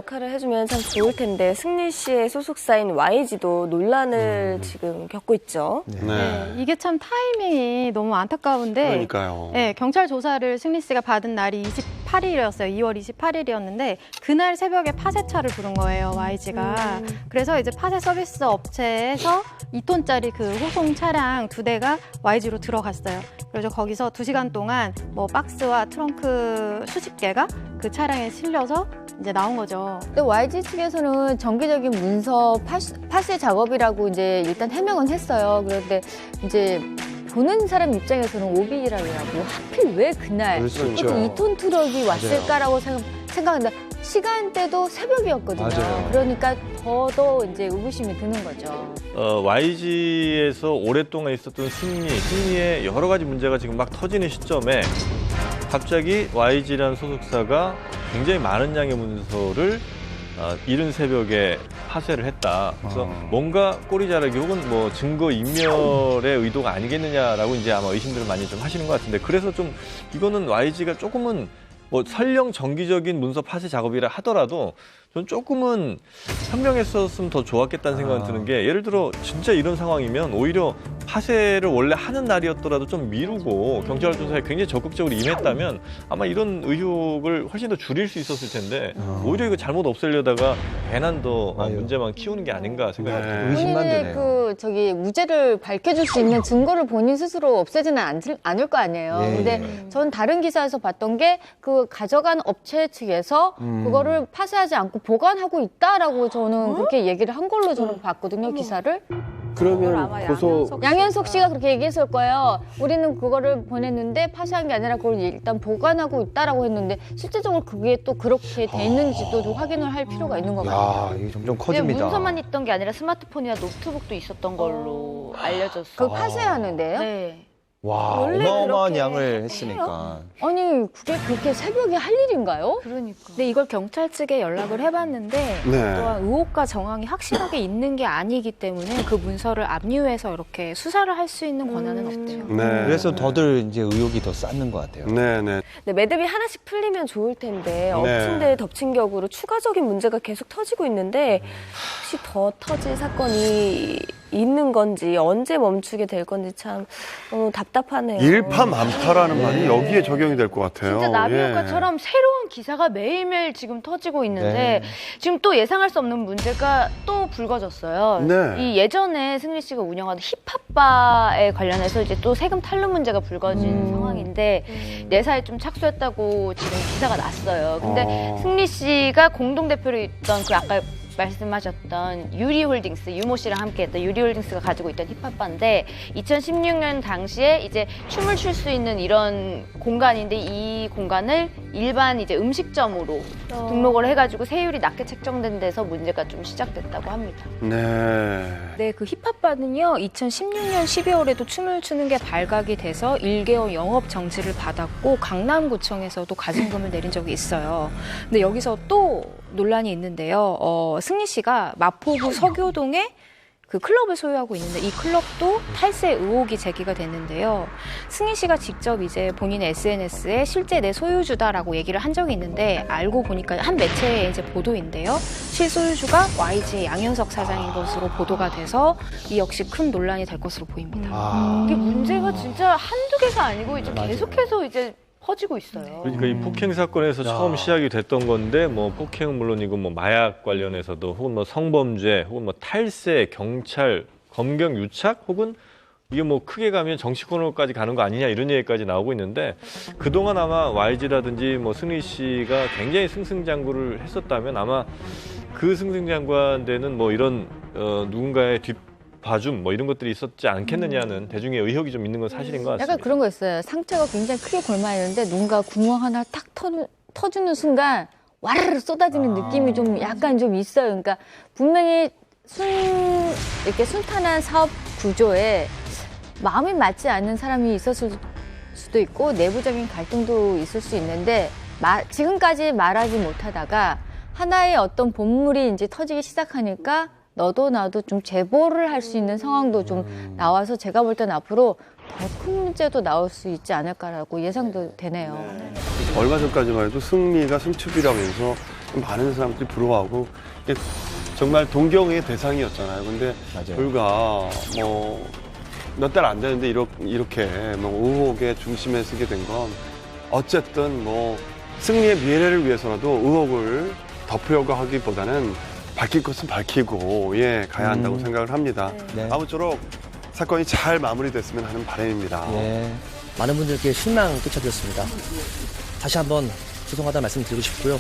역할을 해주면 참 좋을 텐데 승리 씨의 소속사인 YG도 논란을 지금 겪고 있죠. 네, 이게 참 타이밍이 너무 안타까운데 그러니까요. 네, 경찰 조사를 승리 씨가 받은 날이 28일이었어요. 2월 28일이었는데 그날 새벽에 파쇄차를 부른 거예요, YG가. 그래서 이제 파쇄 서비스 업체에서 2톤짜리 그 호송 차량 2대가 YG로 들어갔어요. 그래서 거기서 2시간 동안 뭐 박스와 트렁크 수십 개가 그 차량에 실려서 이제 나온 거죠. 근데 YG 측에서는 정기적인 문서 파쇄 작업이라고 이제 일단 해명은 했어요. 그런데 이제 보는 사람 입장에서는 오비라고 하필 왜 그날 그럴 수 있죠. 2톤 트럭이 왔을까라고 생각한다. 시간대도 새벽이었거든요. 맞아요. 그러니까 더 이제 의구심이 드는 거죠. YG에서 오랫동안 있었던 승리의 여러 가지 문제가 지금 막 터지는 시점에 갑자기 YG라는 소속사가 굉장히 많은 양의 문서를 이른 새벽에 파쇄를 했다. 그래서 뭔가 꼬리자르기 혹은 뭐 증거 인멸의 의도가 아니겠느냐라고 이제 아마 의심들을 많이 좀 하시는 것 같은데, 그래서 좀 이거는 YG가 조금은 뭐 설령 정기적인 문서 파쇄 작업이라 하더라도 전 조금은 현명했었으면 더 좋았겠다는 생각이 드는 게, 예를 들어 진짜 이런 상황이면 오히려 파쇄를 원래 하는 날이었더라도 좀 미루고 경찰 조사에 굉장히 적극적으로 임했다면 아마 이런 의혹을 훨씬 더 줄일 수 있었을 텐데 오히려 이거 잘못 없애려다가 괜한 더 문제만 키우는 게 아닌가 생각이 듭니다. 의심만 본인의 되네요. 무죄를 밝혀줄 수 있는 증거를 본인 스스로 없애지는 않을 거 아니에요. 예. 근데 전 다른 기사에서 봤던 게 그 가져간 업체 측에서 그거를 파쇄하지 않고 보관하고 있다라고 저는 그렇게 얘기를 한 걸로 저는 봤거든요, 기사를. 그러면 양현석 씨가 그렇게 얘기했을 거예요. 우리는 그거를 보냈는데 파쇄한 게 아니라 그걸 일단 보관하고 있다라고 했는데 실제적으로 그게 또 그렇게 돼 있는지도 좀 확인을 할 필요가 있는 것 같아요. 야, 이게 점점 그냥 커집니다. 문서만 있던 게 아니라 스마트폰이나 노트북도 있었던 걸로 알려졌어요. 그 파쇄하는데요? 네. 와, 원래 어마어마한 그렇게 양을 했으니까. 아니 그게 그렇게 새벽에 할 일인가요? 그러니까. 근데 이걸 경찰 측에 연락을 해봤는데 네. 또한 의혹과 정황이 확실하게 있는 게 아니기 때문에 그 문서를 압류해서 이렇게 수사를 할 수 있는 권한은 없대요. 네. 그래서 더들 이제 의혹이 더 쌓는 것 같아요. 네네. 네, 매듭이 하나씩 풀리면 좋을 텐데 엎친 데 덮친 격으로 추가적인 문제가 계속 터지고 있는데 혹시 더 터질 사건이 있는 건지 언제 멈추게 될 건지 참 답답하네요. 일파만파라는 말이 여기에 적용이 될 것 같아요. 진짜 나비 예. 효과처럼 새로운 기사가 매일매일 지금 터지고 있는데 지금 또 예상할 수 없는 문제가 또 불거졌어요. 네. 이 예전에 승리 씨가 운영하던 힙합바에 관련해서 이제 또 세금 탈루 문제가 불거진 상황인데 내사에 좀 착수했다고 지금 기사가 났어요. 근데 승리 씨가 공동대표로 있던 그 아까 말씀하셨던 유리홀딩스, 유모 씨랑 함께했던 유리홀딩스가 가지고 있던 힙합바인데 2016년 당시에 이제 춤을 출 수 있는 이런 공간인데 이 공간을 일반 이제 음식점으로 등록을 해가지고 세율이 낮게 책정된 데서 문제가 좀 시작됐다고 합니다. 네. 네, 그 힙합바는요, 2016년 12월에도 춤을 추는 게 발각이 돼서 1개월 영업 정지를 받았고 강남구청에서도 가중금을 내린 적이 있어요. 근데 여기서 또 논란이 있는데요. 승리 씨가 마포구 서교동에 그 클럽을 소유하고 있는데 이 클럽도 탈세 의혹이 제기가 됐는데요. 승희 씨가 직접 이제 본인의 SNS에 실제 내 소유주다라고 얘기를 한 적이 있는데 알고 보니까 한 매체의 이제 보도인데요. 실소유주가 YG의 양현석 사장인 것으로 보도가 돼서 이 역시 큰 논란이 될 것으로 보입니다. 이게 문제가 진짜 한두 개가 아니고 이제 계속해서 이제 퍼지고 있어요. 그러니까 이 폭행 사건에서 처음 시작이 됐던 건데 뭐 폭행은 물론이고 뭐 마약 관련해서도 혹은 뭐 성범죄 혹은 뭐 탈세, 경찰, 검경 유착 혹은 이게 뭐 크게 가면 정치권으로까지 가는 거 아니냐 이런 얘기까지 나오고 있는데 그동안 아마 YG라든지 뭐 승리 씨가 굉장히 승승장구를 했었다면 아마 그 승승장구한데는 뭐 이런 누군가의 봐줌 뭐 이런 것들이 있었지 않겠느냐는 대중의 의혹이 좀 있는 건 사실인 것 같습니다. 약간 그런 거 있어요. 상처가 굉장히 크게 골마 있는데 누군가 구멍 하나 탁 터주는 순간 와르르 쏟아지는 느낌이 좀 약간 좀 있어요. 그러니까 분명히 이렇게 순탄한 사업 구조에 마음이 맞지 않는 사람이 있었을 수도 있고 내부적인 갈등도 있을 수 있는데 지금까지 말하지 못하다가 하나의 어떤 본물이 이제 터지기 시작하니까 너도 나도 좀 제보를 할 수 있는 상황도 좀 나와서 제가 볼 땐 앞으로 더 큰 문제도 나올 수 있지 않을까라고 예상도 되네요. 얼마 전까지만 해도 승리가 승축이라고 해서 많은 사람들이 부러워하고 이게 정말 동경의 대상이었잖아요. 근데 맞아요. 불과 뭐 몇 달 안 되는데 이렇게 뭐 의혹의 중심에 서게 된 건 어쨌든 뭐 승리의 미래를 위해서라도 의혹을 덮으려고 하기보다는 밝힐 것은 밝히고 가야 한다고 생각을 합니다. 네. 아무쪼록 사건이 잘 마무리됐으면 하는 바람입니다. 예. 많은 분들께 실망 끼쳐드렸습니다. 다시 한번 죄송하다는 말씀 드리고 싶고요.